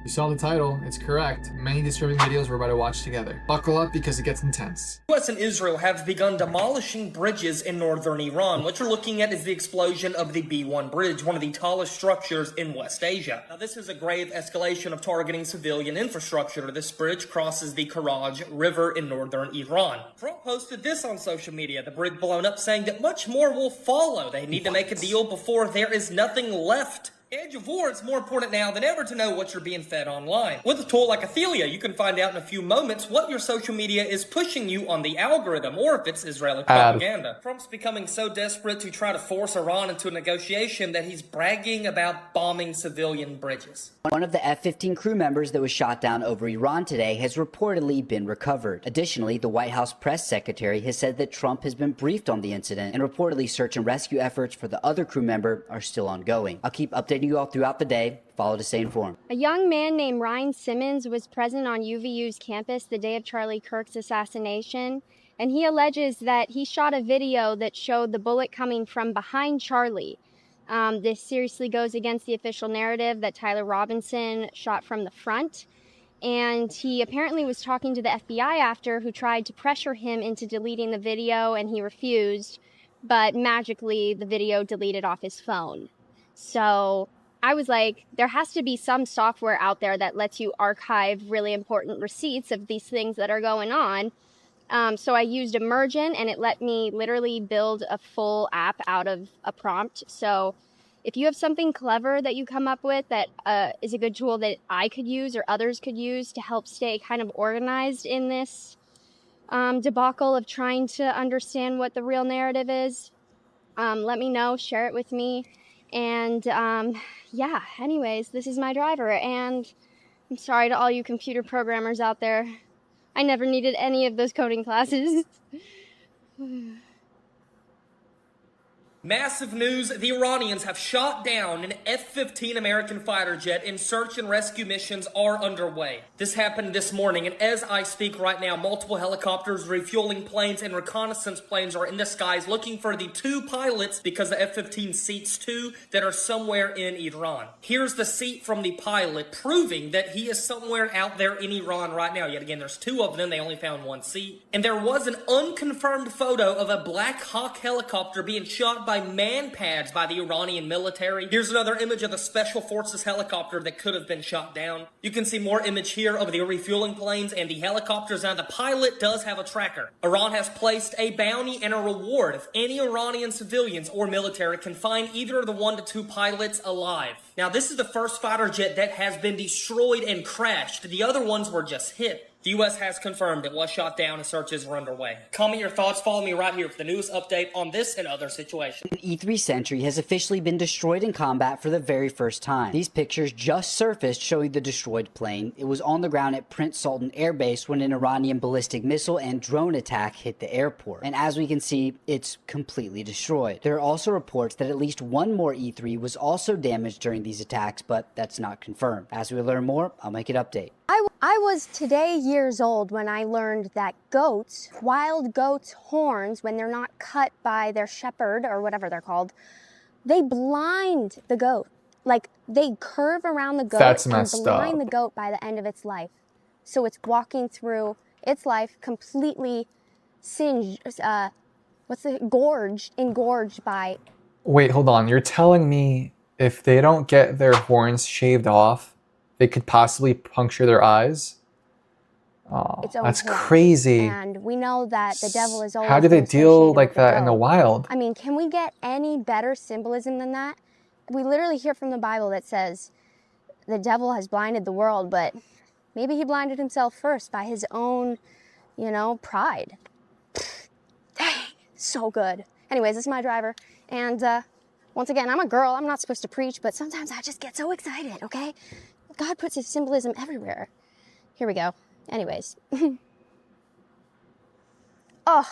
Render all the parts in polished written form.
You saw the title, it's correct. Many disturbing videos we're about to watch together. Buckle up because it gets intense. US and Israel have begun demolishing bridges in northern Iran. What you're looking at is the explosion of the B1 bridge, one of the tallest structures in West Asia. Now, this is a grave escalation of targeting civilian infrastructure. This bridge crosses the Karaj River in northern Iran. Trump posted this on social media, the bridge blown up, saying that much more will follow. They need to make a deal before there is nothing left. Edge of war, it's more important now than ever to know what you're being fed online. With a tool like Athelia, you can find out in a few moments what your social media is pushing you on the algorithm, or if it's Israeli propaganda. Trump's becoming so desperate to try to force Iran into a negotiation that he's bragging about bombing civilian bridges. One of the F-15 crew members that was shot down over Iran today has reportedly been recovered. Additionally, the White House press secretary has said that Trump has been briefed on the incident, and reportedly search and rescue efforts for the other crew member are still ongoing. I'll keep updating you all throughout the day. Follow to stay informed. A young man named Ryan Simmons was present on UVU's campus the day of Charlie Kirk's assassination, and he alleges that he shot a video that showed the bullet coming from behind Charlie. This seriously goes against the official narrative that Tyler Robinson shot from the front, and he apparently was talking to the FBI after, who tried to pressure him into deleting the video, and he refused, but magically the video deleted off his phone. So I was like, there has to be some software out there that lets you archive really important receipts of these things that are going on. So I used Emergent, and it let me literally build a full app out of a prompt. So if you have something clever that you come up with that is a good tool that I could use or others could use to help stay kind of organized in this debacle of trying to understand what the real narrative is, let me know, share it with me. And yeah, anyways, this is my driver, and I'm sorry to all you computer programmers out there. I never needed any of those coding classes. Massive news, the Iranians have shot down an F-15 American fighter jet, and search and rescue missions are underway. This happened this morning, and as I speak right now, multiple helicopters, refueling planes, and reconnaissance planes are in the skies looking for the two pilots, because the F-15 seats two that are somewhere in Iran. Here's the seat from the pilot, proving that he is somewhere out there in Iran right now. Yet again, there's two of them, they only found one seat. And there was an unconfirmed photo of a Black Hawk helicopter being shot by man pads by the Iranian military. Here's another image of the Special Forces helicopter that could have been shot down. You can see more image here of the refueling planes and the helicopters. Now, the pilot does have a tracker. Iran has placed a bounty and a reward if any Iranian civilians or military can find either of the 1 to 2 pilots alive. Now, this is the first fighter jet that has been destroyed and crashed. The other ones were just hit. The U.S. has confirmed it was shot down and searches are underway. Comment your thoughts. Follow me right here for the newest update on this and other situations. An E-3 Sentry has officially been destroyed in combat for the very first time. These pictures just surfaced showing the destroyed plane. It was on the ground at Prince Sultan Air Base when an Iranian ballistic missile and drone attack hit the airport. And as we can see, it's completely destroyed. There are also reports that at least one more E-3 was also damaged during these attacks, but that's not confirmed. As we learn more, I'll make an update. I was today years old when I learned that goats, wild goats' horns, when they're not cut by their shepherd or whatever they're called, they blind the goat. Like, they curve around the goat and blind the goat by the end of its life. So it's walking through its life completely singed, engorged by... Wait, hold on. You're telling me if they don't get their horns shaved off, they could possibly puncture their eyes? Oh, that's crazy. And we know that the devil is always... How do they deal like that in the wild? I mean, can we get any better symbolism than that? We literally hear from the Bible that says the devil has blinded the world, but maybe he blinded himself first by his own, pride. Dang, so good. Anyways, this is my driver. And once again, I'm a girl. I'm not supposed to preach, but sometimes I just get so excited, okay? God puts his symbolism everywhere. Here we go. Anyways. Oh,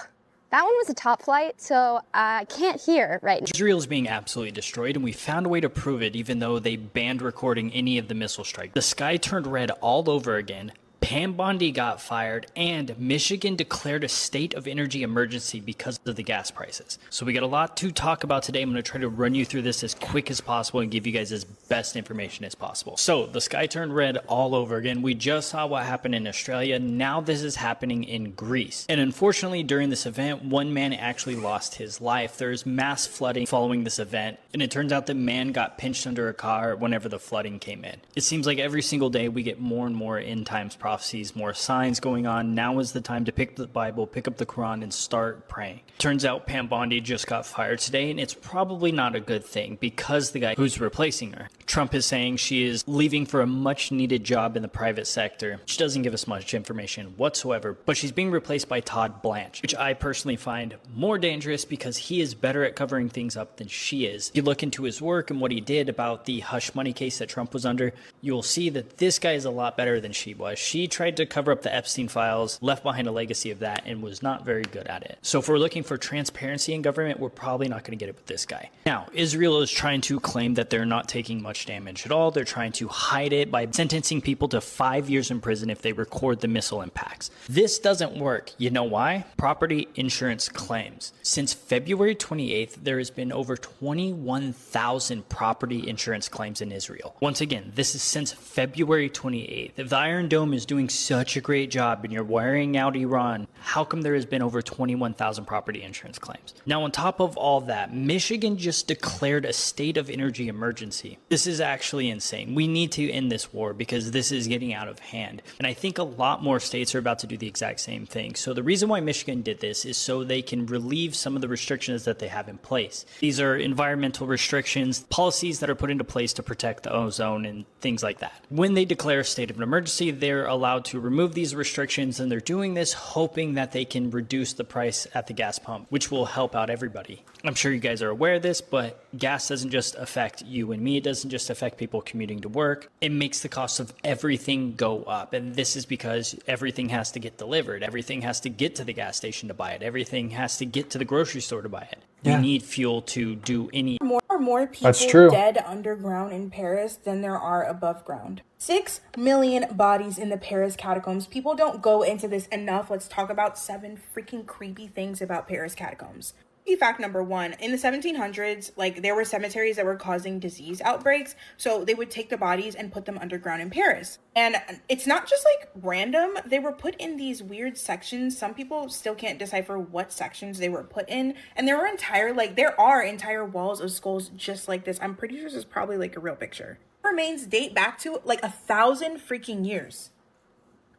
that one was a top flight, so I can't hear right now. Israel's being absolutely destroyed, and we found a way to prove it even though they banned recording any of the missile strike. The sky turned red all over again. Pam Bondi got fired, and Michigan declared a state of energy emergency because of the gas prices. So we got a lot to talk about today. I'm going to try to run you through this as quick as possible and give you guys as best information as possible. So the sky turned red all over again. We just saw what happened in Australia. Now this is happening in Greece. And unfortunately, during this event, one man actually lost his life. There's mass flooding following this event, and it turns out that man got pinched under a car whenever the flooding came in. It seems like every single day we get more and more end times prophecies, more signs going on. Now is the time to pick up the Bible, pick up the Quran, and start praying. Turns out Pam Bondi just got fired today, and it's probably not a good thing because the guy who's replacing her, Trump, is saying she is leaving for a much needed job in the private sector, which doesn't give us much information whatsoever, but she's being replaced by Todd Blanche, which I personally find more dangerous because he is better at covering things up than she is. If you look into his work and what he did about the hush money case that Trump was under, you'll see that this guy is a lot better than she was. She tried to cover up the Epstein files, left behind a legacy of that, and was not very good at it. So if we're looking for transparency in government, we're probably not going to get it with this guy. Now, Israel is trying to claim that they're not taking much damage at all. They're trying to hide it by sentencing people to 5 years in prison if they record the missile impacts. This doesn't work. You know why? Property insurance claims. Since February 28th, there has been over 21,000 property insurance claims in Israel. Once again, this is since February 28th. If the Iron Dome is doing such a great job and you're wearing out Iran, how come there has been over 21,000 property insurance claims? Now, on top of all that, Michigan just declared a state of energy emergency. This is actually insane. We need to end this war because this is getting out of hand. And I think a lot more states are about to do the exact same thing. So the reason why Michigan did this is so they can relieve some of the restrictions that they have in place. These are environmental restrictions, policies that are put into place to protect the ozone and things like that. When they declare a state of an emergency, they're allowed to remove these restrictions, and they're doing this hoping that they can reduce the price at the gas pump, which will help out everybody. I'm sure you guys are aware of this, but gas doesn't just affect you and me. It doesn't just affect people commuting to work. It makes the cost of everything go up. And this is because everything has to get delivered. Everything has to get to the gas station to buy it. Everything has to get to the grocery store to buy it. Yeah. We need fuel to do any... More people dead underground in Paris than there are above ground. 6 million bodies in the Paris catacombs. People don't go into this enough. Let's talk about 7 freaking creepy things about Paris catacombs. Fact number 1, in the 1700s, there were cemeteries that were causing disease outbreaks, so they would take the bodies and put them underground in Paris. And it's not just random. They were put in these weird sections. Some people still can't decipher what sections they were put in, and there are entire walls of skulls just like this. I'm pretty sure this is probably a real picture. Remains date back to 1,000 freaking years.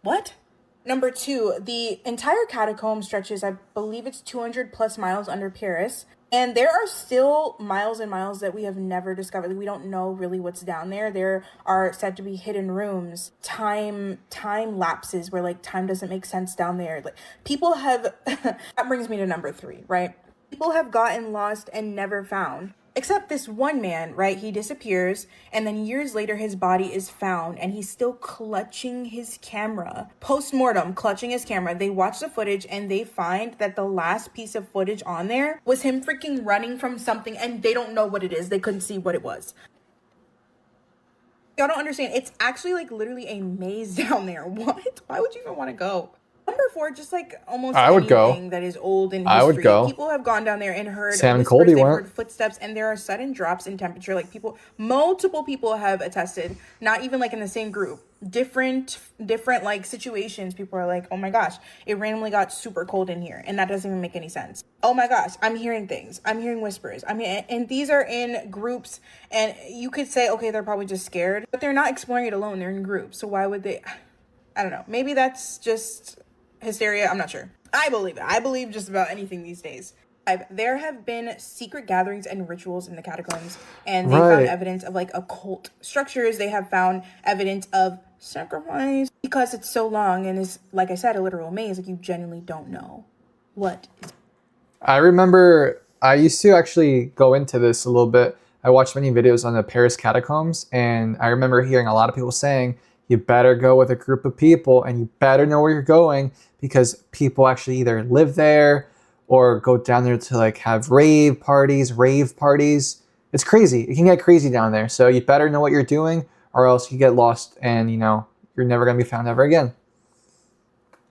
What? Number 2, the entire catacomb stretches, I believe it's 200 plus miles under Paris. And there are still miles and miles that we have never discovered. We don't know really what's down there. There are said to be hidden rooms, time lapses where time doesn't make sense down there. People have, that brings me to number 3, right? People have gotten lost and never found. Except this one man, right? He disappears, and then years later his body is found, and he's still clutching his camera. Post-mortem, clutching his camera. They watch the footage, and they find that the last piece of footage on there was him freaking running from something, and they don't know what it is. They couldn't see what it was. Y'all don't understand. It's actually literally a maze down there. What? Why would you even want to go? Number 4, just almost anything that is old in history. I would go. People have gone down there and heard Sam and whispers, Colby they've went. heard footsteps, and there are sudden drops in temperature. Multiple people have attested, not even in the same group. Different situations. People are oh my gosh, it randomly got super cold in here, and that doesn't even make any sense. Oh my gosh, I'm hearing things. I'm hearing whispers. And these are in groups, and you could say, okay, they're probably just scared, but they're not exploring it alone. They're in groups. So why would they? I don't know. Maybe that's just hysteria. I'm not sure. I believe it. I believe just about anything these days. There have been secret gatherings and rituals in the catacombs, and they found evidence of occult structures. They have found evidence of sacrifice because it's so long and is, like I said, a literal maze. You genuinely don't know what is. I remember I used to actually go into this a little bit. I watched many videos on the Paris catacombs, and I remember hearing a lot of people saying, you better go with a group of people and you better know where you're going because people actually either live there or go down there to have rave parties. It's crazy. It can get crazy down there. So you better know what you're doing or else you get lost and, you're never going to be found ever again.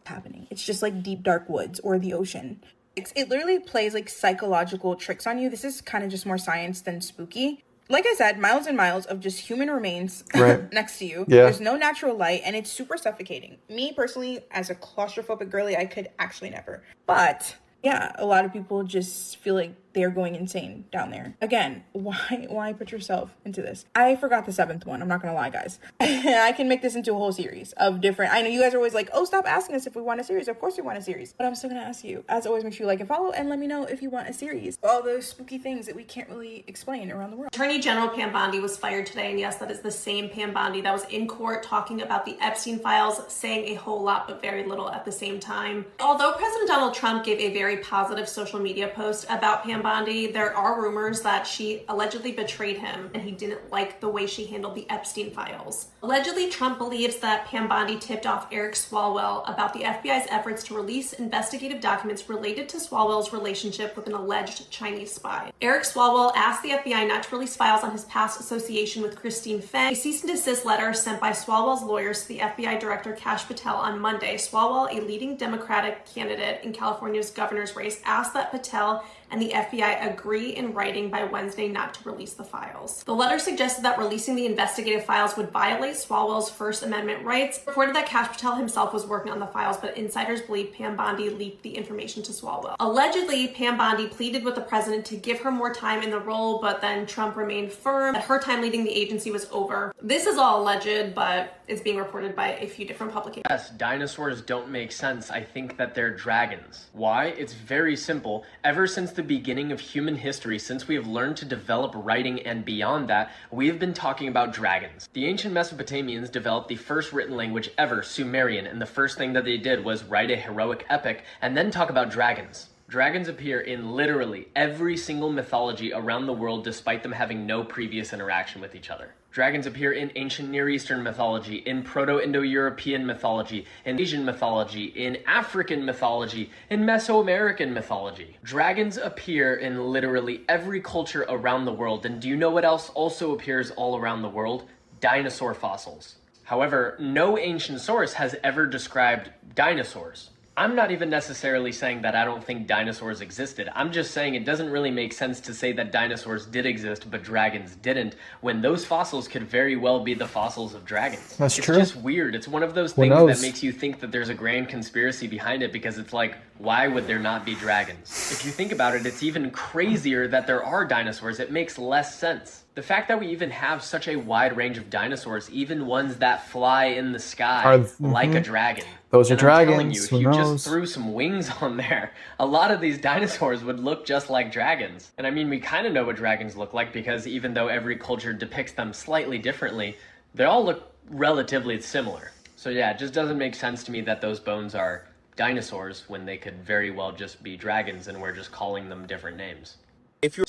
happening. It's just like deep dark woods or the ocean. It literally plays like psychological tricks on you. This is kind of just more science than spooky. Like I said, miles and miles of just human remains right. next to you. Yeah. There's no natural light, and it's super suffocating. Me personally, as a claustrophobic girly, I could actually never. But yeah, a lot of people just feel like they're going insane down there. Again, why put yourself into this? I forgot the 7th one. I'm not gonna lie, guys. I can make this into a whole series of different. I know you guys are always like, oh, stop asking us if we want a series. Of course we want a series, but I'm still gonna ask you. As always, make sure you like and follow, and let me know if you want a series. All those spooky things that we can't really explain around the world. Attorney General Pam Bondi was fired today, and yes, that is the same Pam Bondi that was in court talking about the Epstein files, saying a whole lot but very little at the same time. Although President Donald Trump gave a very positive social media post about Pam Bondi, there are rumors that she allegedly betrayed him and he didn't like the way she handled the Epstein files. Allegedly, Trump believes that Pam Bondi tipped off Eric Swalwell about the FBI's efforts to release investigative documents related to Swalwell's relationship with an alleged Chinese spy. Eric Swalwell asked the FBI not to release files on his past association with Christine Feng. A cease and desist letter sent by Swalwell's lawyers to the FBI Director Kash Patel on Monday. Swalwell, a leading Democratic candidate in California's governor's race, asked that Patel and the FBI agree in writing by Wednesday not to release the files. The letter suggested that releasing the investigative files would violate Swalwell's First Amendment rights. It reported that Kash Patel himself was working on the files, but insiders believe Pam Bondi leaked the information to Swalwell. Allegedly, Pam Bondi pleaded with the president to give her more time in the role, but then Trump remained firm that her time leading the agency was over. This is all alleged, but it's being reported by a few different publications. Yes, dinosaurs don't make sense. I think that they're dragons. Why? It's very simple. Ever since the beginning of human history, since we have learned to develop writing and beyond that, we have been talking about dragons. The ancient Mesopotamians developed the first written language ever, Sumerian, and the first thing that they did was write a heroic epic and then talk about dragons. Dragons appear in literally every single mythology around the world despite them having no previous interaction with each other. Dragons appear in ancient Near Eastern mythology, in Proto-Indo-European mythology, in Asian mythology, in African mythology, in Mesoamerican mythology. Dragons appear in literally every culture around the world, and do you know what else also appears all around the world? Dinosaur fossils. However, no ancient source has ever described dinosaurs. I'm not even necessarily saying that I don't think dinosaurs existed. I'm just saying it doesn't really make sense to say that dinosaurs did exist but dragons didn't, when those fossils could very well be the fossils of dragons. That's true. It's just weird. It's one of those things that makes you think that there's a grand conspiracy behind it, because it's like, why would there not be dragons? If you think about it, it's even crazier that there are dinosaurs. It makes less sense. The fact that we even have such a wide range of dinosaurs, even ones that fly in the sky like a dragon. Those are dragons. I'm telling you, if you just threw some wings on there, a lot of these dinosaurs would look just like dragons. And I mean, we kind of know what dragons look like, because even though every culture depicts them slightly differently, they all look relatively similar. So yeah, it just doesn't make sense to me that those bones are dinosaurs when they could very well just be dragons and we're just calling them different names. If you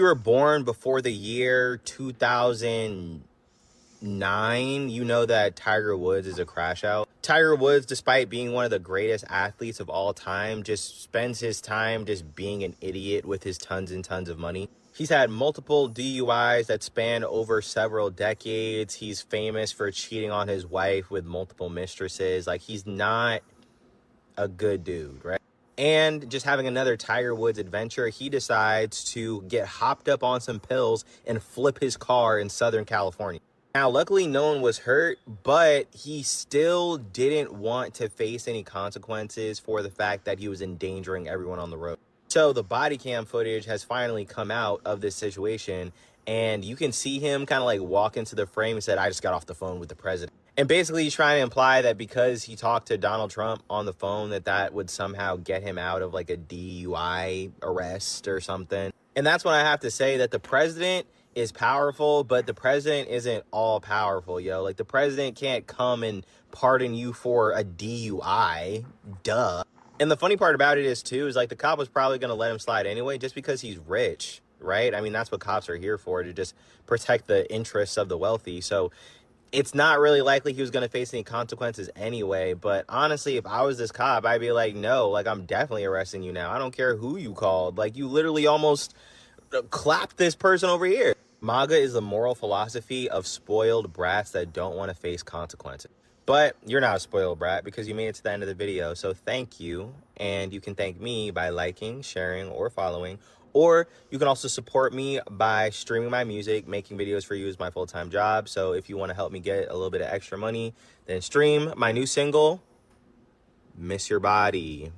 were born before the year 2009, you know that Tiger Woods is a crash out. Tiger Woods, despite being one of the greatest athletes of all time, just spends his time just being an idiot with his tons and tons of money. He's had multiple DUIs that span over several decades. He's famous for cheating on his wife with multiple mistresses. Like, he's not a good dude, right? And just having another Tiger Woods adventure, he decides to get hopped up on some pills and flip his car in Southern California. Now, luckily, no one was hurt, but he still didn't want to face any consequences for the fact that he was endangering everyone on the road. So the body cam footage has finally come out of this situation, and you can see him kind of like walk into the frame and said, "I just got off the phone with the president." And basically he's trying to imply that because he talked to Donald Trump on the phone, that would somehow get him out of like a DUI arrest or something. And that's when I have to say that the president is powerful, but the president isn't all powerful, yo. Like, the president can't come and pardon you for a DUI. Duh. And the funny part about it is, too, is like the cop was probably going to let him slide anyway just because he's rich, right? I mean, that's what cops are here for, to just protect the interests of the wealthy. So it's not really likely he was going to face any consequences anyway. But honestly, if I was this cop, I'd be like, no, like, I'm definitely arresting you now. I don't care who you called. Like, you literally almost clapped this person over here. MAGA is the moral philosophy of spoiled brats that don't want to face consequences. But you're not a spoiled brat because you made it to the end of the video. So thank you. And you can thank me by liking, sharing, or following. Or you can also support me by streaming my music. Making videos for you is my full-time job. So if you want to help me get a little bit of extra money, then stream my new single, Miss Your Body.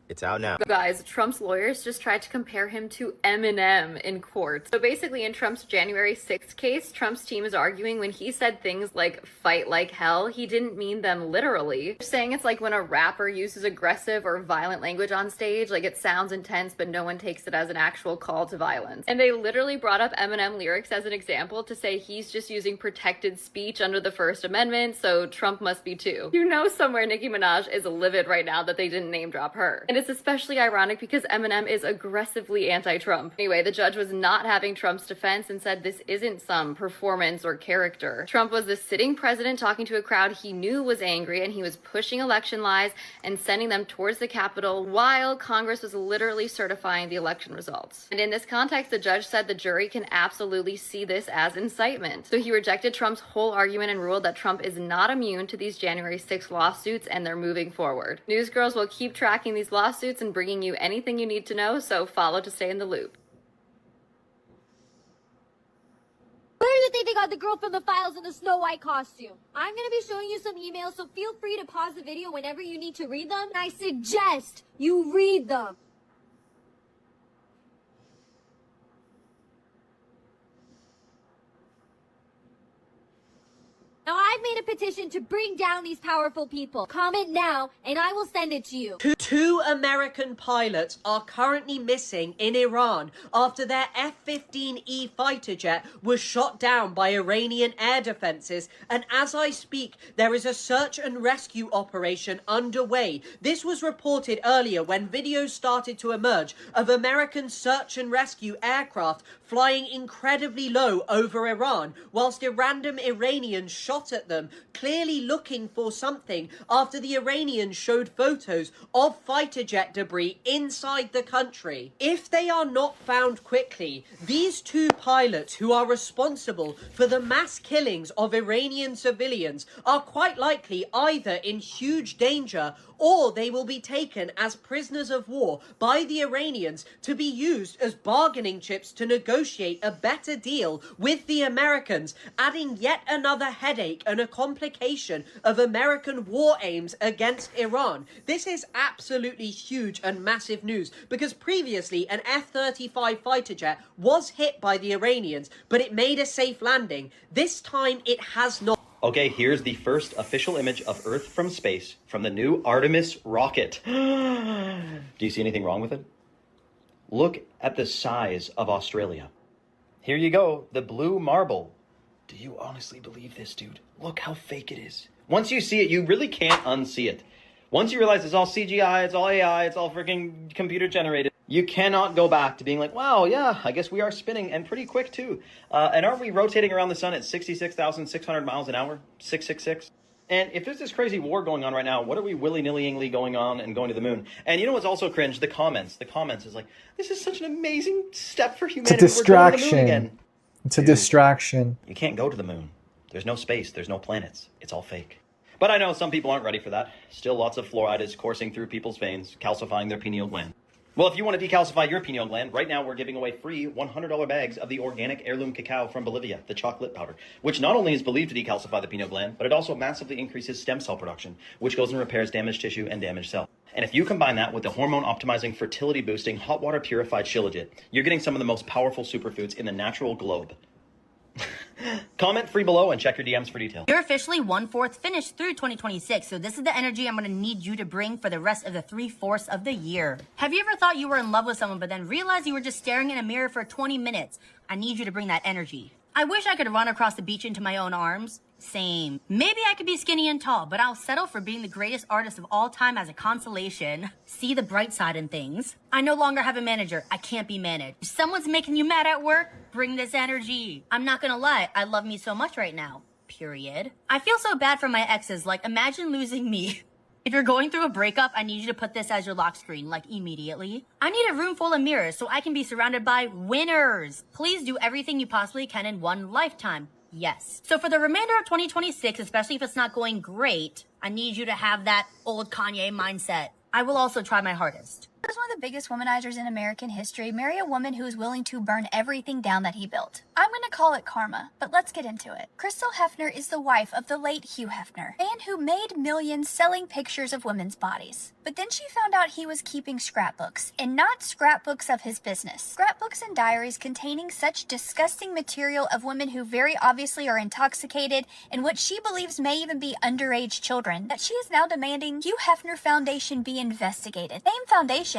It's out now. Guys, Trump's lawyers just tried to compare him to Eminem in court. So basically in Trump's January 6th case, Trump's team is arguing when he said things like fight like hell, he didn't mean them literally. They're saying it's like when a rapper uses aggressive or violent language on stage, like it sounds intense, but no one takes it as an actual call to violence. And they literally brought up Eminem lyrics as an example to say he's just using protected speech under the First Amendment, so Trump must be too. You know somewhere Nicki Minaj is livid right now that they didn't name drop her. And it's especially ironic because Eminem is aggressively anti-Trump. Anyway, the judge was not having Trump's defense and said this isn't some performance or character. Trump was the sitting president talking to a crowd he knew was angry, and he was pushing election lies and sending them towards the Capitol while Congress was literally certifying the election results. And in this context, the judge said the jury can absolutely see this as incitement. So he rejected Trump's whole argument and ruled that Trump is not immune to these January 6th lawsuits, and they're moving forward. Newsgirls will keep tracking these lawsuits and bringing you anything you need to know, so follow to stay in the loop. Where do you think they got the girl from the files in the Snow White costume? I'm gonna be showing you some emails, so feel free to pause the video whenever you need to read them. I suggest you read them. Now I've made a petition to bring down these powerful people. Comment now, and I will send it to you. Two American pilots are currently missing in Iran after their F-15E fighter jet was shot down by Iranian air defenses, and as I speak, there is a search and rescue operation underway. This was reported earlier when videos started to emerge of American search and rescue aircraft flying incredibly low over Iran, whilst a random Iranians shot at them, clearly looking for something after the Iranians showed photos of fighter jet debris inside the country. If they are not found quickly, these two pilots who are responsible for the mass killings of Iranian civilians are quite likely either in huge danger or they will be taken as prisoners of war by the Iranians to be used as bargaining chips to negotiate a better deal with the Americans, adding yet another headache and a complication of American war aims against Iran. This is absolutely huge and massive news because previously an F-35 fighter jet was hit by the Iranians, but it made a safe landing. This time it has not. Okay, here's the first official image of Earth from space from the new Artemis rocket. Do you see anything wrong with it? Look at the size of Australia. Here you go, the blue marble. Do you honestly believe this, dude? Look how fake it is. Once you see it, you really can't unsee it. Once you realize it's all CGI, it's all AI, it's all freaking computer generated, you cannot go back to being like, wow, yeah, I guess we are spinning, and pretty quick too. And aren't we rotating around the sun at 66,600 miles an hour? 666? And if there's this crazy war going on right now, what are we willy-nilly going on and going to the moon? And you know what's also cringe? The comments. The comments is like, this is such an amazing step for humanity. It's a distraction. We're going to the moon again. It's a distraction. You can't go to the moon. There's no space. There's no planets. It's all fake. But I know some people aren't ready for that. Still lots of fluoride is coursing through people's veins, calcifying their pineal gland. Well, if you want to decalcify your pineal gland, right now we're giving away free $100 bags of the organic heirloom cacao from Bolivia, the chocolate powder, which not only is believed to decalcify the pineal gland, but it also massively increases stem cell production, which goes and repairs damaged tissue and damaged cells. And if you combine that with the hormone-optimizing, fertility-boosting, hot water purified Shilajit, you're getting some of the most powerful superfoods in the natural globe. Comment free below and check your DMs for details. You're officially 1/4 finished through 2026, so this is the energy I'm going to need you to bring for the rest of the 3/4 of the year. Have you ever thought you were in love with someone but then realized you were just staring in a mirror for 20 minutes? I need you to bring that energy. I wish I could run across the beach into my own arms. Same. Maybe I could be skinny and tall, but I'll settle for being the greatest artist of all time as a consolation. See the bright side in things. I no longer have a manager. I can't be managed. If someone's making you mad at work, bring this energy. I'm not gonna lie, I love me so much right now. Period. I feel so bad for my exes, like imagine losing me. If you're going through a breakup, I need you to put this as your lock screen, like immediately. I need a room full of mirrors so I can be surrounded by winners. Please do everything you possibly can in one lifetime. Yes. So for the remainder of 2026, especially if it's not going great, I need you to have that old Kanye mindset. I will also try my hardest. As one of the biggest womanizers in American history, marry a woman who is willing to burn everything down that he built. I'm going to call it karma, but let's get into it. Crystal Hefner is the wife of the late Hugh Hefner, a man who made millions selling pictures of women's bodies. But then she found out he was keeping scrapbooks, and not scrapbooks of his business. Scrapbooks and diaries containing such disgusting material of women who very obviously are intoxicated and what she believes may even be underage children, that she is now demanding Hugh Hefner Foundation be investigated. Same foundation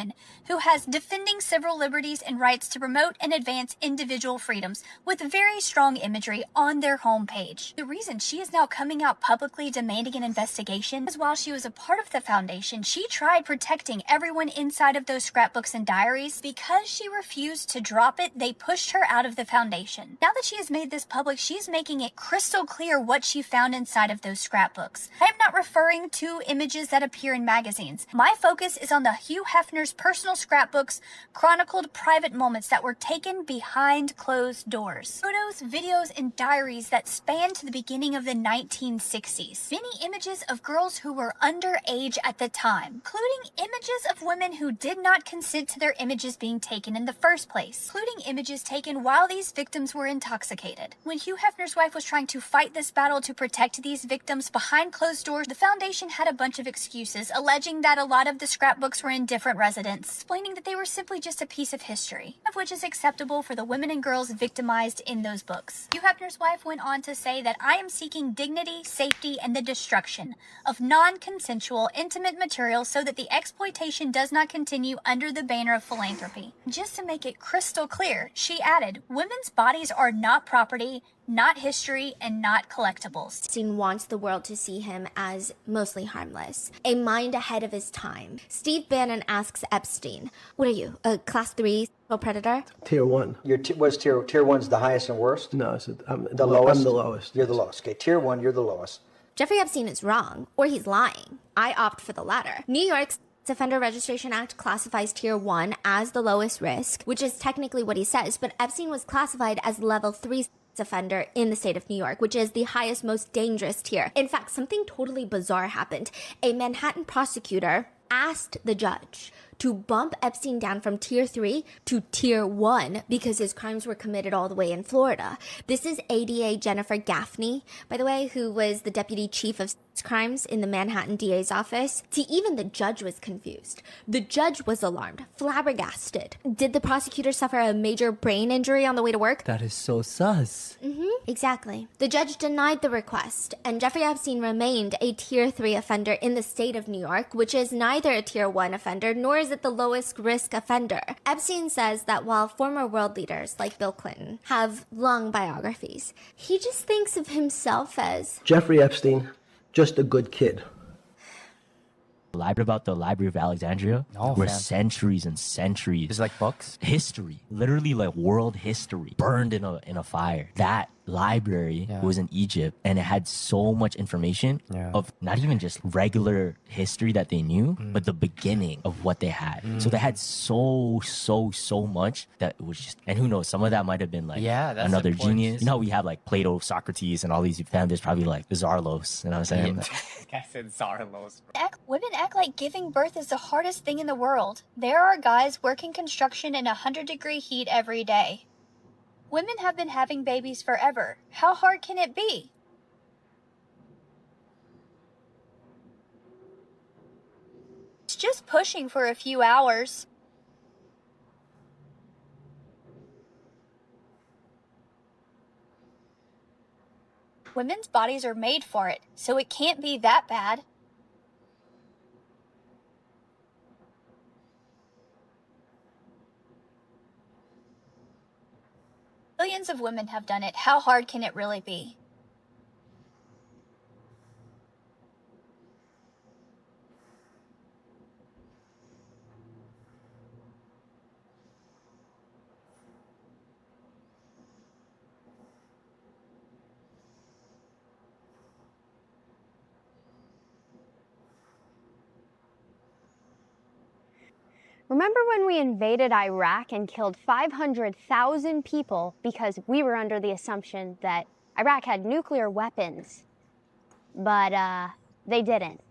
who has defending civil liberties and rights to promote and advance individual freedoms with very strong imagery on their homepage. The reason she is now coming out publicly demanding an investigation is while she was a part of the foundation, she tried protecting everyone inside of those scrapbooks and diaries. Because she refused to drop it, they pushed her out of the foundation. Now that she has made this public, she's making it crystal clear what she found inside of those scrapbooks. I am not referring to images that appear in magazines. My focus is on the Hugh Hefner's personal scrapbooks chronicled private moments that were taken behind closed doors. Photos, videos, and diaries that span to the beginning of the 1960s. Many images of girls who were underage at the time, including images of women who did not consent to their images being taken in the first place, including images taken while these victims were intoxicated. When Hugh Hefner's wife was trying to fight this battle to protect these victims behind closed doors, the foundation had a bunch of excuses, alleging that a lot of the scrapbooks were in different residents, explaining that they were simply just a piece of history, of which is acceptable for the women and girls victimized in those books. Hugh Hefner's wife went on to say that I am seeking dignity, safety, and the destruction of non-consensual, intimate material so that the exploitation does not continue under the banner of philanthropy. Just to make it crystal clear, she added, women's bodies are not property, not history, and not collectibles. Epstein wants the world to see him as mostly harmless, a mind ahead of his time. Steve Bannon asks Epstein, what are you, a class 3 sexual predator? Tier 1. What's tier 1's the highest and worst? No, I'm the lowest? I'm the lowest. You're the lowest. Okay, tier 1, you're the lowest. Jeffrey Epstein is wrong, or he's lying. I opt for the latter. New York's Offender Registration Act classifies Tier 1 as the lowest risk, which is technically what he says, but Epstein was classified as level 3 offender in the state of New York, which is the highest, most dangerous tier. In fact, something totally bizarre happened. A Manhattan prosecutor asked the judge to bump Epstein down from Tier 3 to Tier 1 because his crimes were committed all the way in Florida. This is ADA Jennifer Gaffney, by the way, who was the deputy chief of crimes in the Manhattan DA's office. See, even the judge was confused. The judge was alarmed, flabbergasted. Did the prosecutor suffer a major brain injury on the way to work? That is so sus. Exactly. The judge denied the request, and Jeffrey Epstein remained a Tier 3 offender in the state of New York, which is neither a Tier 1 offender, nor is it the lowest risk offender. Epstein says that while former world leaders like Bill Clinton have long biographies, he just thinks of himself as Jeffrey Epstein, just a good kid. Library about the Library of Alexandria, where fam. centuries and centuries, It's like books. history, literally like world history, burned in a fire. That library was in Egypt, and it had so much information of not even just regular history that they knew, but the beginning of what they had. So they had so much that it was just, and who knows, some of that might have been like Yeah, that's another important. genius. You know how we have like Plato, Socrates, and all these families, probably like Zarlos, you know what I'm saying? I said Zarlos. Women act like giving birth is the hardest thing in the world. There are guys working construction in 100-degree heat every day. Women have been having babies forever. How hard can it be? It's just pushing for a few hours. Women's bodies are made for it, so it can't be that bad. Billions of women have done it. How hard can it really be? Remember when we invaded Iraq and killed 500,000 people because we were under the assumption that Iraq had nuclear weapons, but they didn't,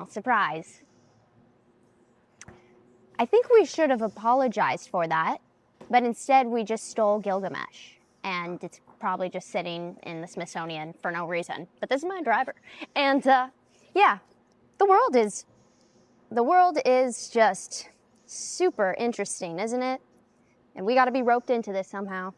surprise. I think we should have apologized for that, but instead we just stole Gilgamesh, and it's probably just sitting in the Smithsonian for no reason. But this is my driver, and yeah, the world is just super interesting, isn't it? And we got to be roped into this somehow.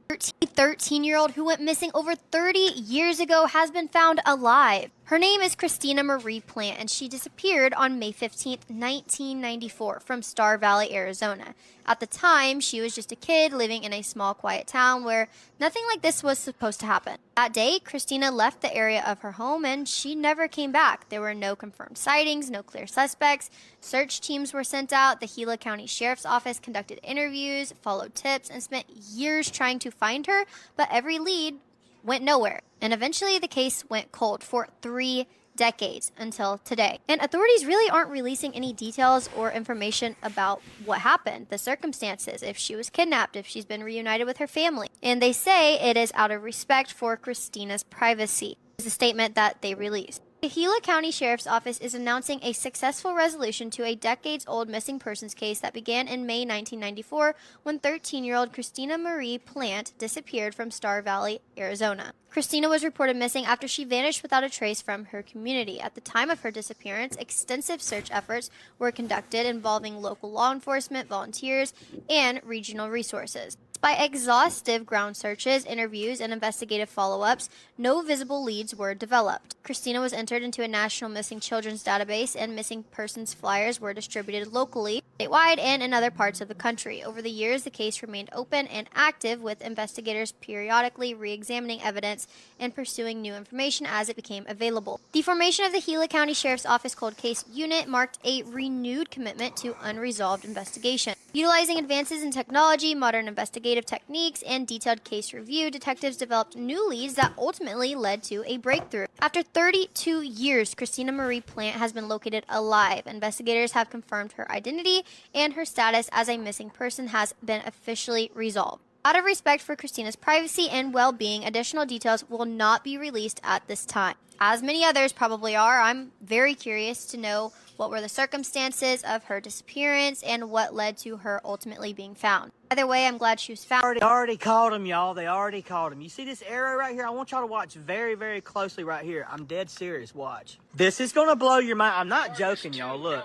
13-year-old who went missing over 30 years ago has been found alive. Her name is Christina Marie Plant, and she disappeared on May 15th, 1994 from Star Valley, Arizona. At the time, she was just a kid living in a small, quiet town where nothing like this was supposed to happen. That day, Christina left the area of her home and she never came back. There were no confirmed sightings, no clear suspects. Search teams were sent out. The Gila County Sheriff's Office conducted interviews, followed tips, and spent years trying to find her, but every lead went nowhere. And eventually the case went cold for 3 decades until today. And authorities really aren't releasing any details or information about what happened, the circumstances, if she was kidnapped, if she's been reunited with her family. And they say it is out of respect for Christina's privacy. It's a statement that they released. The Gila County Sheriff's Office is announcing a successful resolution to a decades-old missing persons case that began in May 1994 when 13-year-old Christina Marie Plant disappeared from Star Valley, Arizona. Christina was reported missing after she vanished without a trace from her community. At the time of her disappearance, extensive search efforts were conducted involving local law enforcement, volunteers, and regional resources. By exhaustive ground searches, interviews, and investigative follow-ups, no visible leads were developed. Christina was entered into a national missing children's database, and missing persons flyers were distributed locally, statewide, and in other parts of the country. Over the years, the case remained open and active, with investigators periodically re-examining evidence and pursuing new information as it became available. The formation of the Gila County Sheriff's Office Cold Case Unit marked a renewed commitment to unresolved investigation. Utilizing advances in technology, modern investigative techniques, and detailed case review, detectives developed new leads that ultimately led to a breakthrough. After 32 years, Christina Marie Plant has been located alive. Investigators have confirmed her identity, and her status as a missing person has been officially resolved. Out of respect for Christina's privacy and well-being, additional details will not be released at this time. As many others probably are, I'm very curious to know what were the circumstances of her disappearance and what led to her ultimately being found. Either way, I'm glad she was found. They already caught him, y'all. They already caught him. You see this arrow right here? I want y'all to watch very, very closely right here. I'm dead serious. Watch. This is going to blow your mind. I'm not joking, y'all. Look.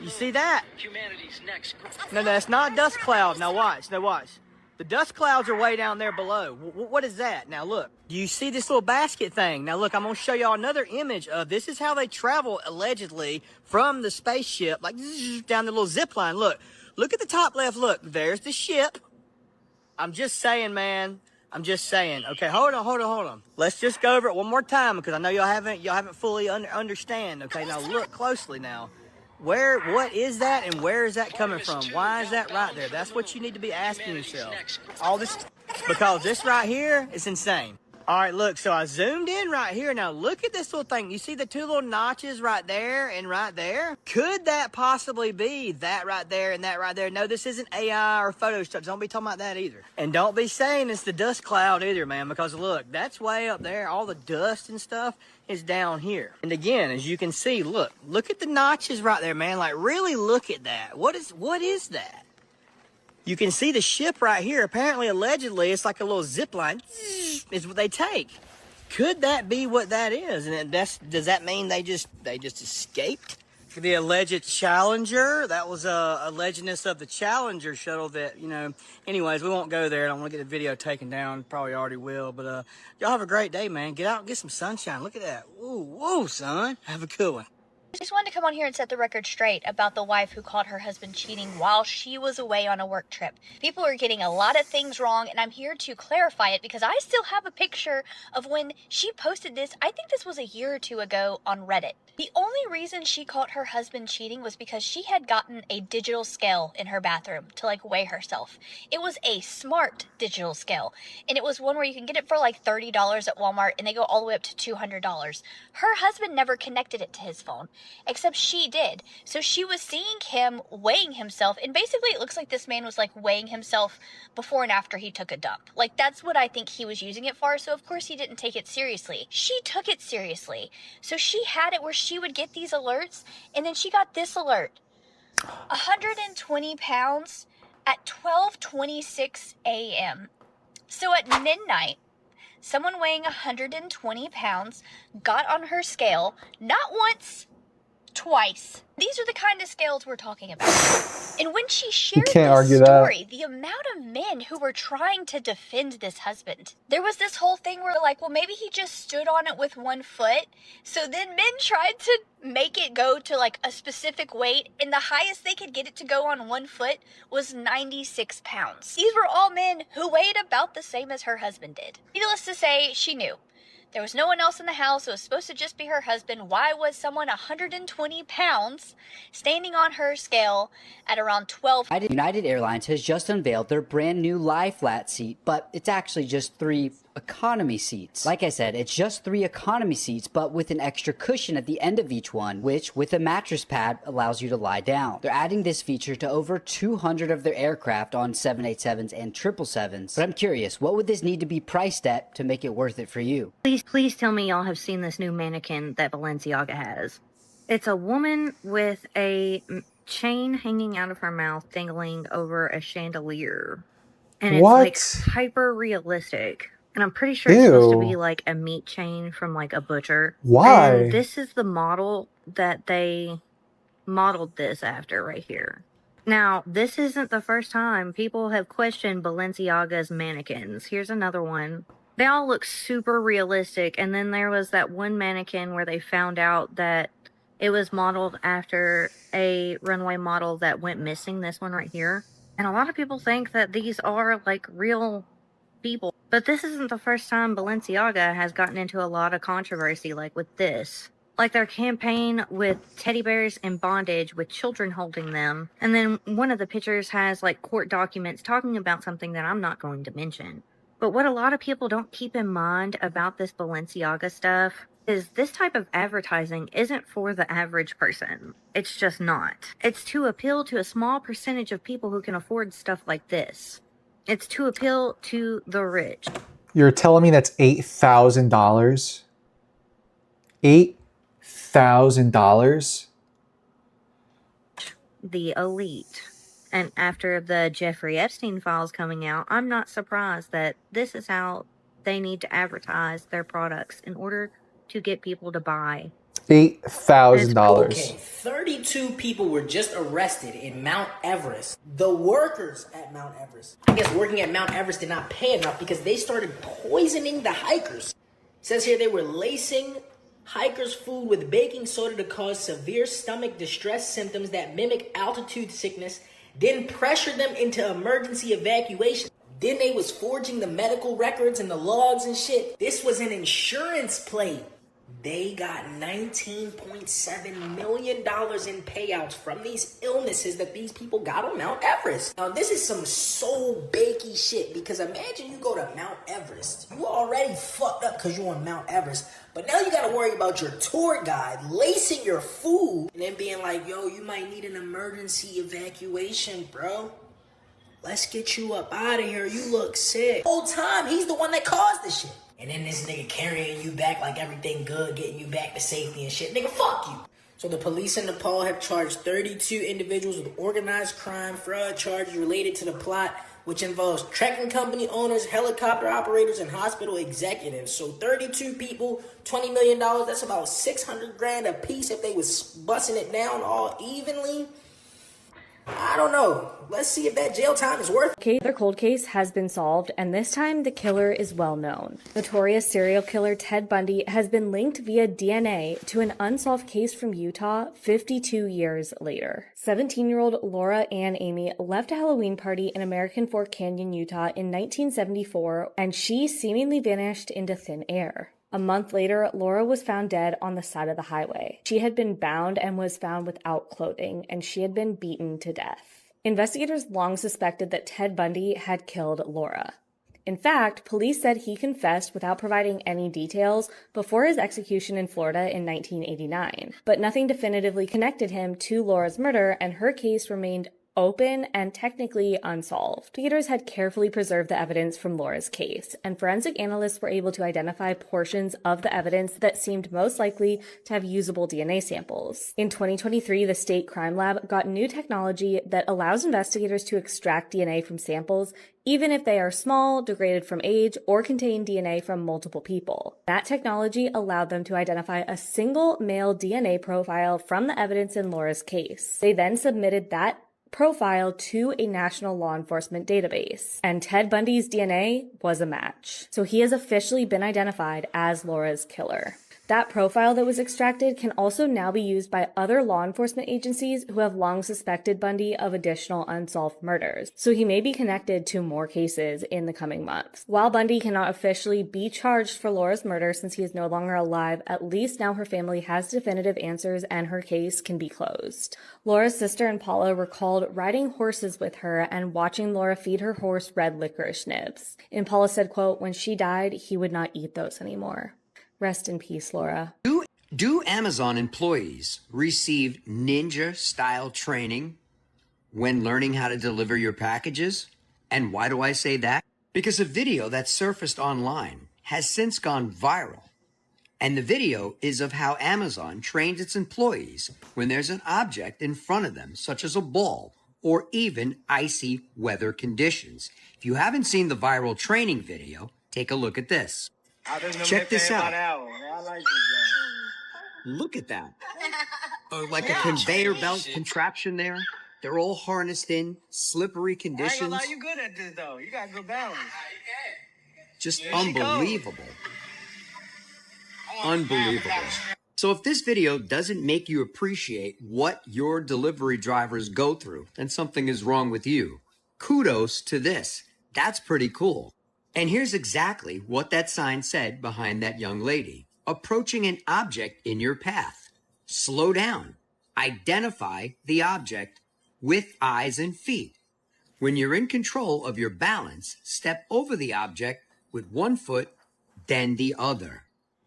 You see that? No, that's not dust cloud. Now watch. Now watch. The dust clouds are way down there below. What is that? Now look, you see this little basket thing? Now look, I'm going to show y'all another image of this is how they travel allegedly from the spaceship, like down the little zip line. Look at the top left. Look, there's the ship. I'm just saying, man. I'm just saying. Okay, hold on. Let's just go over it one more time because I know y'all haven't fully understand. Okay, now look closely now. What is that and where is that coming from? Why is that right there? That's what you need to be asking yourself. All this, because this right here is insane. All right, look, so I zoomed in right here. Now look at this little thing. You see the two little notches right there and right there? Could that possibly be that right there and that right there? No, this isn't AI or Photoshop. Don't be talking about that either. And don't be saying it's the dust cloud either, man, because look, that's way up there. All the dust and stuff is down here. And again, as you can see, look at the notches right there, man. Like, really look at that. What is that? You can see the ship right here. Apparently, allegedly, it's like a little zip line. Is what they take. Could that be what that is? And does that mean they just escaped? For the alleged Challenger, that was a allegedness of the Challenger shuttle that, anyways, we won't go there. I don't want to get the video taken down. Probably already will. But y'all have a great day, man. Get out and get some sunshine. Look at that. Whoa, son. Have a good one. I just wanted to come on here and set the record straight about the wife who caught her husband cheating while she was away on a work trip. People are getting a lot of things wrong, and I'm here to clarify it because I still have a picture of when she posted this. I think this was a year or two ago on Reddit. The only reason she caught her husband cheating was because she had gotten a digital scale in her bathroom to weigh herself. It was a smart digital scale, and it was one where you can get it for $30 at Walmart, and they go all the way up to $200. Her husband never connected it to his phone. except she did. So she was seeing him weighing himself, and basically it looks like this man was like weighing himself before and after he took a dump. Like, that's what I think he was using it for, so of course he didn't take it seriously. She took it seriously. So she had it where she would get these alerts, and then she got this alert. 120 pounds at 12:26 a.m. So at midnight, someone weighing 120 pounds got on her scale, not once, twice. These are the kind of scales we're talking about. And when she shared can't this argue that. story, the amount of men who were trying to defend this husband, there was this whole thing where like, well, maybe he just stood on it with one foot. So then men tried to make it go to like a specific weight, and the highest they could get it to go on one foot was 96 pounds. These were all men who weighed about the same as her husband did. Needless to say, she knew. There was no one else in the house. It was supposed to just be her husband. Why was someone 120 pounds standing on her scale at around 12? United Airlines has just unveiled their brand new lie flat seat, but it's actually just 3 economy seats. Like I said, it's just 3 economy seats, but with an extra cushion at the end of each one, which with a mattress pad allows you to lie down. They're adding this feature to over 200 of their aircraft on 787s and 777s. But I'm curious, what would this need to be priced at to make it worth it for you? Please tell me y'all have seen this new mannequin that Balenciaga has. It's a woman with a chain hanging out of her mouth dangling over a chandelier. And it's like hyper realistic. And I'm pretty sure it's supposed to be like a meat chain from like a butcher. Why? And this is the model that they modeled this after right here. Now, this isn't the first time people have questioned Balenciaga's mannequins. Here's another one. They all look super realistic, and then there was that one mannequin where they found out that it was modeled after a runway model that went missing, this one right here. And a lot of people think that these are like real people. But this isn't the first time Balenciaga has gotten into a lot of controversy like with this. Like their campaign with teddy bears in bondage with children holding them. And then one of the pictures has like court documents talking about something that I'm not going to mention. But what a lot of people don't keep in mind about this Balenciaga stuff is this type of advertising isn't for the average person. It's just not. It's to appeal to a small percentage of people who can afford stuff like this. It's to appeal to the rich. You're telling me that's $8,000? $8,000? The elite. And after the Jeffrey Epstein files coming out, I'm not surprised that this is how they need to advertise their products in order to get people to buy. $8,000. Okay, 32 people were just arrested in Mount Everest. The workers at Mount Everest. I guess working at Mount Everest did not pay enough because they started poisoning the hikers. It says here they were lacing hikers' food with baking soda to cause severe stomach distress symptoms that mimic altitude sickness, then pressured them into emergency evacuation. Then they was forging the medical records and the logs and shit. This was an insurance play. They got $19.7 million in payouts from these illnesses that these people got on Mount Everest. Now, this is some soul bakey shit because imagine you go to Mount Everest. You already fucked up because you're on Mount Everest. But now you got to worry about your tour guide lacing your food and then being like, yo, you might need an emergency evacuation, bro. Let's get you up out of here. You look sick. The whole time, he's the one that caused the shit. And then this nigga carrying you back like everything good, getting you back to safety and shit. Nigga, fuck you. So the police in Nepal have charged 32 individuals with organized crime, fraud charges related to the plot, which involves trekking company owners, helicopter operators, and hospital executives. So 32 people, $20 million, that's about 600 grand a piece if they was busting it down all evenly. I don't know. Let's see if that jail time is worth it. Their cold case has been solved, and this time the killer is well known. Notorious serial killer Ted Bundy has been linked via DNA to an unsolved case from Utah 52 years later. 17-year-old Laura Ann Amy left a Halloween party in American Fork Canyon, Utah in 1974, and she seemingly vanished into thin air. A month later, Laura was found dead on the side of the highway. She had been bound and was found without clothing, and she had been beaten to death. Investigators long suspected that Ted Bundy had killed Laura. In fact, police said he confessed without providing any details before his execution in Florida in 1989, but nothing definitively connected him to Laura's murder, and her case remained open and technically unsolved. Investigators had carefully preserved the evidence from Laura's case, and forensic analysts were able to identify portions of the evidence that seemed most likely to have usable DNA samples. In 2023, the state crime lab got new technology that allows investigators to extract DNA from samples even if they are small, degraded from age, or contain DNA from multiple people. That technology allowed them to identify a single male DNA profile from the evidence in Laura's case. They then submitted that profile to a national law enforcement database, and Ted Bundy's DNA was a match. So he has officially been identified as Laura's killer. That profile that was extracted can also now be used by other law enforcement agencies who have long suspected Bundy of additional unsolved murders, so he may be connected to more cases in the coming months. While Bundy cannot officially be charged for Laura's murder since he is no longer alive, at least now her family has definitive answers and her case can be closed. Laura's sister and Paula recalled riding horses with her and watching Laura feed her horse red licorice nibs. And Paula said, quote, "When she died, he would not eat those anymore." Rest in peace, Laura. Do Amazon employees receive ninja-style training when learning how to deliver your packages? And why do I say that? Because a video that surfaced online has since gone viral. And the video is of how Amazon trains its employees when there's an object in front of them, such as a ball, or even icy weather conditions. If you haven't seen the viral training video, take a look at this. Check this out. Look at that. Like a conveyor belt contraption there. They're all harnessed in slippery conditions. I ain't gonna lie, you good at this though. You got good balance. Just unbelievable. Unbelievable. So if this video doesn't make you appreciate what your delivery drivers go through, then something is wrong with you. Kudos to this. That's pretty cool. And here's exactly what that sign said behind that young lady. Approaching an object in your path. Slow down. Identify the object with eyes and feet. When you're in control of your balance, step over the object with one foot, then the other.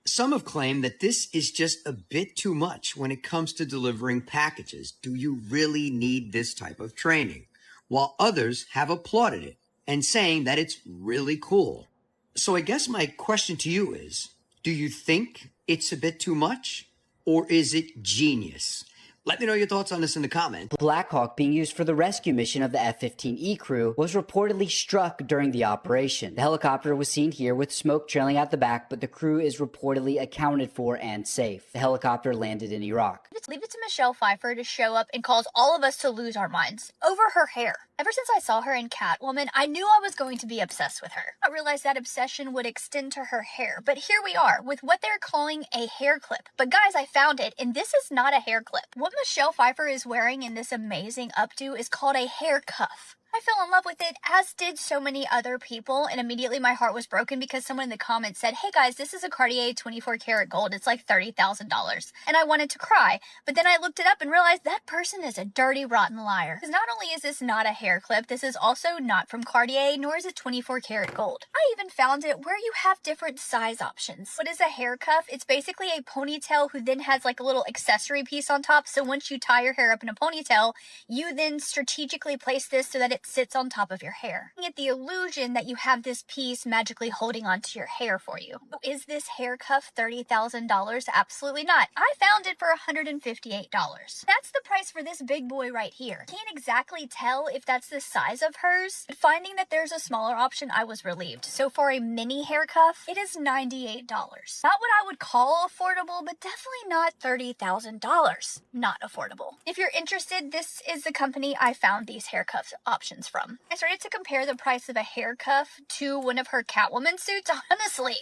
Some have claimed that this is just a bit too much when it comes to delivering packages. Do you really need this type of training? While others have applauded it and saying that it's really cool. So I guess my question to you is, do you think it's a bit too much, or is it genius? Let me know your thoughts on this in the comments. Black Hawk being used for the rescue mission of the F-15E crew was reportedly struck during the operation. The helicopter was seen here with smoke trailing out the back, but the crew is reportedly accounted for and safe. The helicopter landed in Iraq. Leave it to Michelle Pfeiffer to show up and cause all of us to lose our minds over her hair. Ever since I saw her in Catwoman, I knew I was going to be obsessed with her. I realized that obsession would extend to her hair, but here we are with what they're calling a hair clip. But guys, I found it, and this is not a hair clip. What Michelle Pfeiffer is wearing in this amazing updo is called a hair cuff. I fell in love with it, as did so many other people, and immediately my heart was broken because someone in the comments said, "Hey guys, this is a Cartier 24 karat gold. It's like $30,000. And I wanted to cry, but then I looked it up and realized that person is a dirty, rotten liar. Because not only is this not a hair clip, this is also not from Cartier, nor is it 24 karat gold. I even found it where you have different size options. What is a hair cuff? It's basically a ponytail who then has like a little accessory piece on top, so once you tie your hair up in a ponytail, you then strategically place this so that it sits on top of your hair. You get the illusion that you have this piece magically holding onto your hair for you. Is this hair cuff $30,000? Absolutely not. I found it for $158. That's the price for this big boy right here. Can't exactly tell if that's the size of hers, but finding that there's a smaller option, I was relieved. So for a mini hair cuff, it is $98. Not what I would call affordable, but definitely not $30,000. Not affordable. If you're interested, this is the company I found these hair cuff options from. I started to compare the price of a hair cuff to one of her Catwoman suits. Honestly,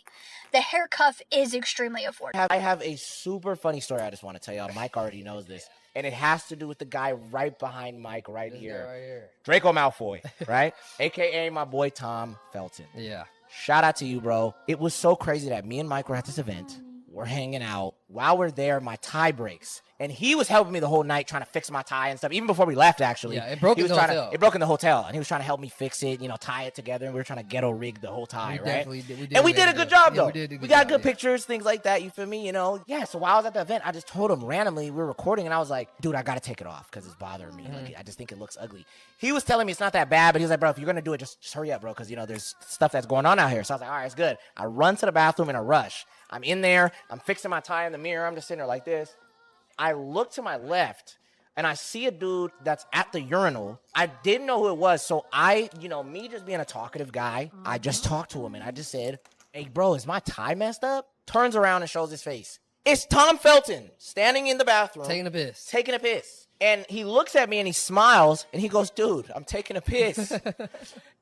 the hair cuff is extremely affordable. I have a super funny story I just want to tell y'all. Mike already knows this. And it has to do with the guy right behind Mike right here. Draco Malfoy, right? AKA my boy Tom Felton. Yeah. Shout out to you, bro. It was so crazy that me and Mike were at this event. We're hanging out. while we're there, my tie breaks. And he was helping me the whole night trying to fix my tie and stuff, even before we left, actually. Yeah, it broke he in was the trying hotel. It broke in the hotel, and he was trying to help me fix it, tie it together, and we were trying to ghetto rig the whole tie, right? Definitely did. We did a good job, though. We got good pictures, things like that, you feel me, Yeah, so while I was at the event, I just told him randomly, we were recording, and I was like, dude, I got to take it off because it's bothering me. Like, I just think it looks ugly. He was telling me it's not that bad, but he was like, bro, if you're going to do it, just hurry up, bro, because, there's stuff that's going on out here. So I was like, all right, it's good. I run to the bathroom in a rush. I'm in there. I'm fixing my tie in the mirror. I'm just sitting there like this. I look to my left, and I see a dude that's at the urinal. I didn't know who it was, so me just being a talkative guy, I just talked to him, and I just said, hey, bro, is my tie messed up? Turns around and shows his face. It's Tom Felton standing in the bathroom. Taking a piss. And he looks at me, and he smiles, and he goes, dude, I'm taking a piss.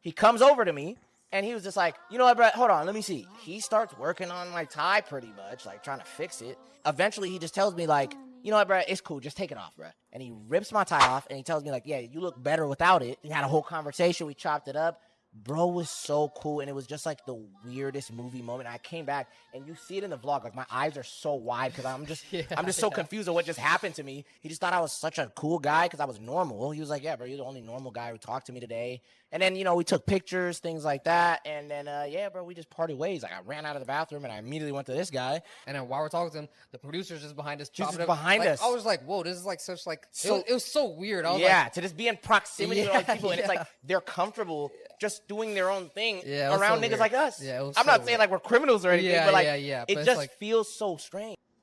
He comes over to me. And he was just like, you know what, bro, hold on, let me see. He starts working on my tie pretty much, like trying to fix it. Eventually, he just tells me like, you know what, bro, it's cool, just take it off, bro. And he rips my tie off, and he tells me like, yeah, you look better without it. We had a whole conversation, we chopped it up. Bro was so cool, and it was just like the weirdest movie moment. I came back, and you see it in the vlog. Like my eyes are so wide because I'm just so confused on what just happened to me. He just thought I was such a cool guy because I was normal. He was like, "Yeah, bro, you're the only normal guy who talked to me today." And then we took pictures, things like that. And then yeah, bro, we just parted ways. Like I ran out of the bathroom, and I immediately went to this guy. And then while we're talking to him, the producer's just behind us. Just behind us. I was like, whoa, this is like such like So- it was so weird. I was To just be in proximity to other people, and it's like they're comfortable just doing their own thing Yeah, it was around so niggas weird. like us. Yeah, it was I'm so not saying weird. like we're criminals or anything, Yeah, but like yeah, but it it's just like- feels so strange.